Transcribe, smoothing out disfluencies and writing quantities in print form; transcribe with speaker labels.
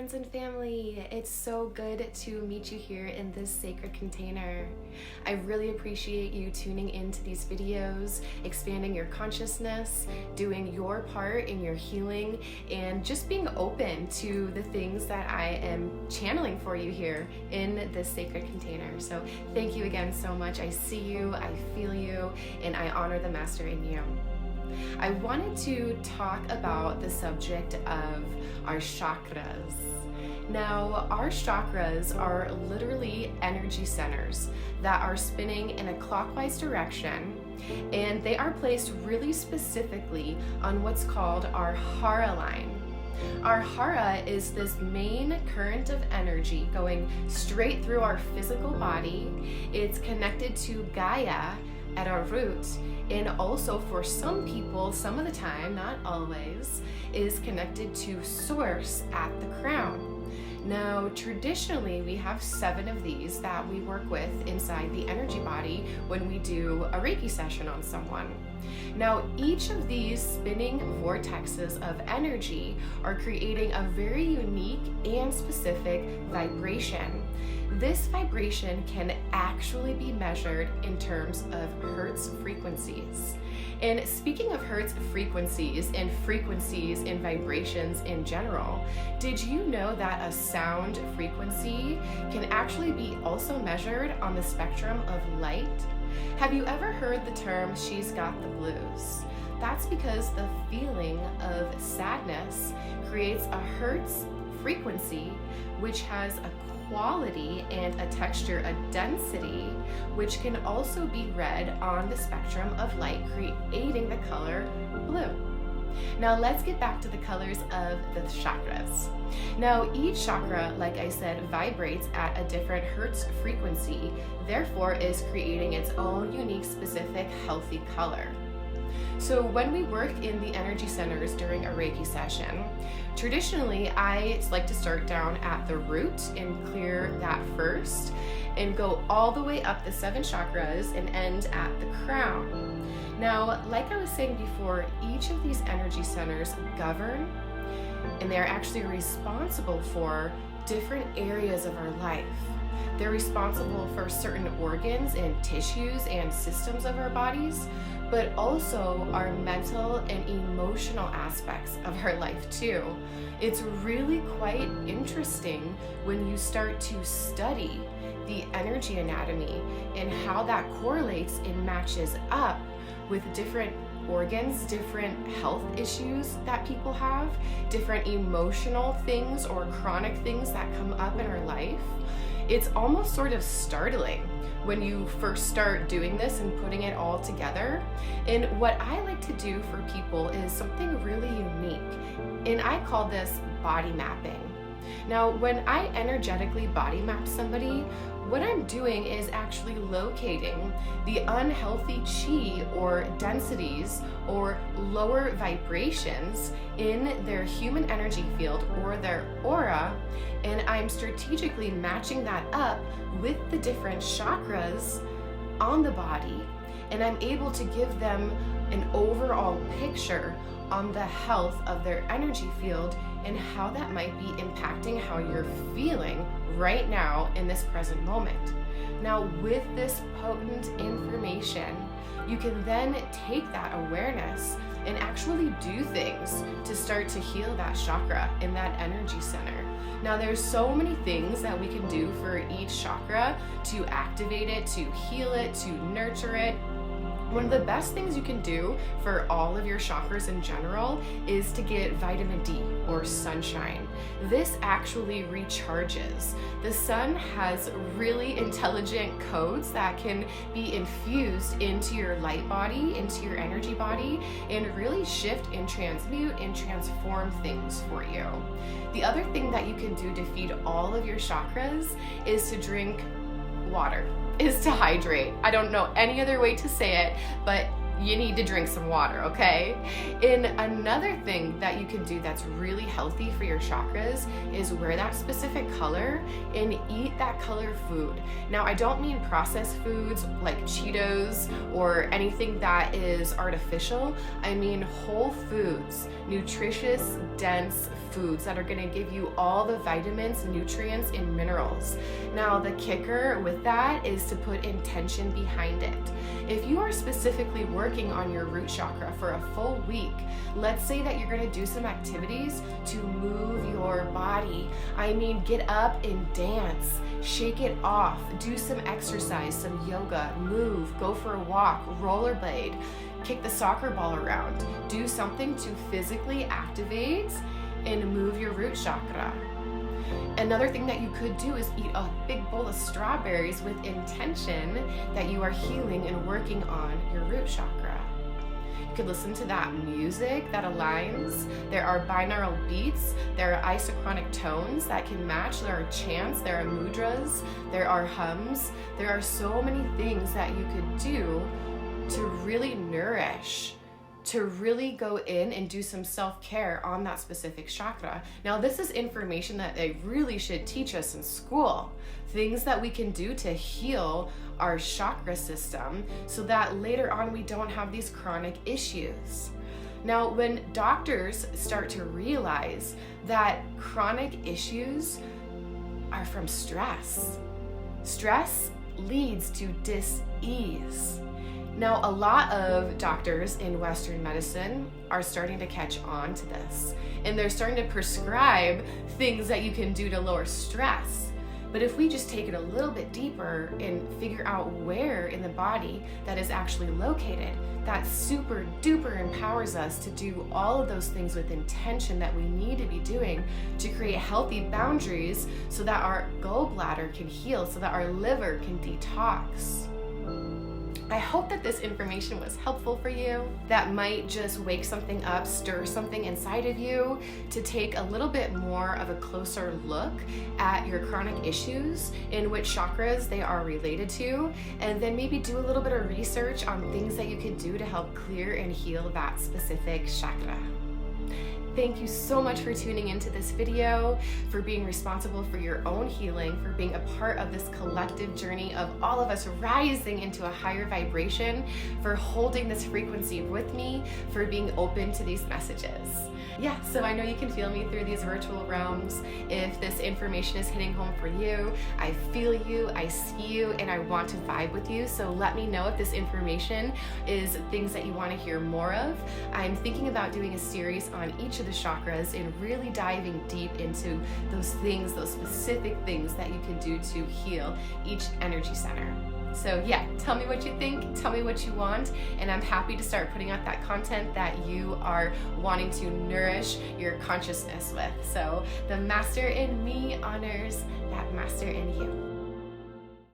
Speaker 1: friends and family. It's so good to meet you here in this sacred container. I really appreciate you tuning into these videos, expanding your consciousness, doing your part in your healing, and just being open to the things that I am channeling for you here in this sacred container. So thank you again so much. I see you, I feel you, and I honor the master in you. I wanted to talk about the subject of our chakras. Now, our chakras are literally energy centers that are spinning in a clockwise direction, and they are placed really specifically on what's called our hara line. Our hara is this main current of energy going straight through our physical body. It's connected to Gaia at our root, and also for some people, some of the time, not always, is connected to Source at the crown. Now, traditionally, we have 7 of these that we work with inside the energy body when we do a Reiki session on someone. Now, each of these spinning vortexes of energy are creating a very unique and specific vibration. This vibration can actually be measured in terms of Hertz frequencies. And speaking of Hertz frequencies and vibrations in general, did you know that a sound frequency can actually be also measured on the spectrum of light? Have you ever heard the term, "she's got the blues"? That's because the feeling of sadness creates a Hertz frequency, which has a quality and a texture, a density, which can also be read on the spectrum of light, creating the color blue. Now let's get back to the colors of the chakras. Now each chakra, like I said, vibrates at a different Hertz frequency, therefore is creating its own unique, specific, healthy color. So when we work in the energy centers during a Reiki session, traditionally I like to start down at the root and clear that first and go all the way up the 7 chakras and end at the crown. Now, like I was saying before, each of these energy centers govern and they're actually responsible for different areas of our life. They're responsible for certain organs and tissues and systems of our bodies, but also our mental and emotional aspects of our life too. It's really quite interesting when you start to study the energy anatomy and how that correlates and matches up with different organs, different health issues that people have, different emotional things or chronic things that come up in our life. It's almost sort of startling when you first start doing this and putting it all together. And what I like to do for people is something really unique, and I call this body mapping. Now, when I energetically body map somebody, what I'm doing is actually locating the unhealthy chi or densities or lower vibrations in their human energy field or their aura, and I'm strategically matching that up with the different chakras on the body, and I'm able to give them an overall picture on the health of their energy field and how that might be impacting how you're feeling right now in this present moment. Now, with this potent information, you can then take that awareness and actually do things to start to heal that chakra in that energy center. Now, there's so many things that we can do for each chakra to activate it, to heal it, to nurture it. One of the best things you can do for all of your chakras in general is to get vitamin D or sunshine. This actually recharges. The sun has really intelligent codes that can be infused into your light body, into your energy body, and really shift and transmute and transform things for you. The other thing that you can do to feed all of your chakras is to drink water. Is to hydrate. I don't know any other way to say it, but you need to drink some water, okay? And another thing that you can do that's really healthy for your chakras is wear that specific color and eat that color food. Now, I don't mean processed foods like Cheetos or anything that is artificial. I mean whole foods, nutritious, dense foods that are gonna give you all the vitamins, nutrients, and minerals. Now, the kicker with that is to put intention behind it. If you are specifically working on your root chakra for a full week, let's say that you're gonna do some activities to move your body. I mean, get up and dance, shake it off, do some exercise, some yoga, move, go for a walk, rollerblade, kick the soccer ball around. Do something to physically activate and move your root chakra. Another thing that you could do is eat a big bowl of strawberries with intention that you are healing and working on your root chakra. You could listen to that music that aligns. There are binaural beats, there are isochronic tones that can match, there are chants, there are mudras, there are hums. There are so many things that you could do to really nourish, to really go in and do some self-care on that specific chakra. Now, this is information that they really should teach us in school. Things that we can do to heal our chakra system so that later on we don't have these chronic issues. Now, when doctors start to realize that chronic issues are from stress, stress leads to dis-ease. Now, a lot of doctors in Western medicine are starting to catch on to this, and they're starting to prescribe things that you can do to lower stress. But if we just take it a little bit deeper and figure out where in the body that is actually located, that super duper empowers us to do all of those things with intention that we need to be doing to create healthy boundaries so that our gallbladder can heal, so that our liver can detox. I hope that this information was helpful for you. That might just wake something up, stir something inside of you to take a little bit more of a closer look at your chronic issues and which chakras they are related to, and then maybe do a little bit of research on things that you can do to help clear and heal that specific chakra. Thank you so much for tuning into this video, for being responsible for your own healing, for being a part of this collective journey of all of us rising into a higher vibration, for holding this frequency with me, for being open to these messages. Yeah, so I know you can feel me through these virtual realms. If this information is hitting home for you, I feel you, I see you, and I want to vibe with you. So let me know if this information is things that you want to hear more of. I'm thinking about doing a series on each of the chakras and really diving deep into those things, those specific things that you can do to heal each energy center. So yeah, tell me what you think, tell me what you want, and I'm happy to start putting out that content that you are wanting to nourish your consciousness with. So the master in me honors that master in you.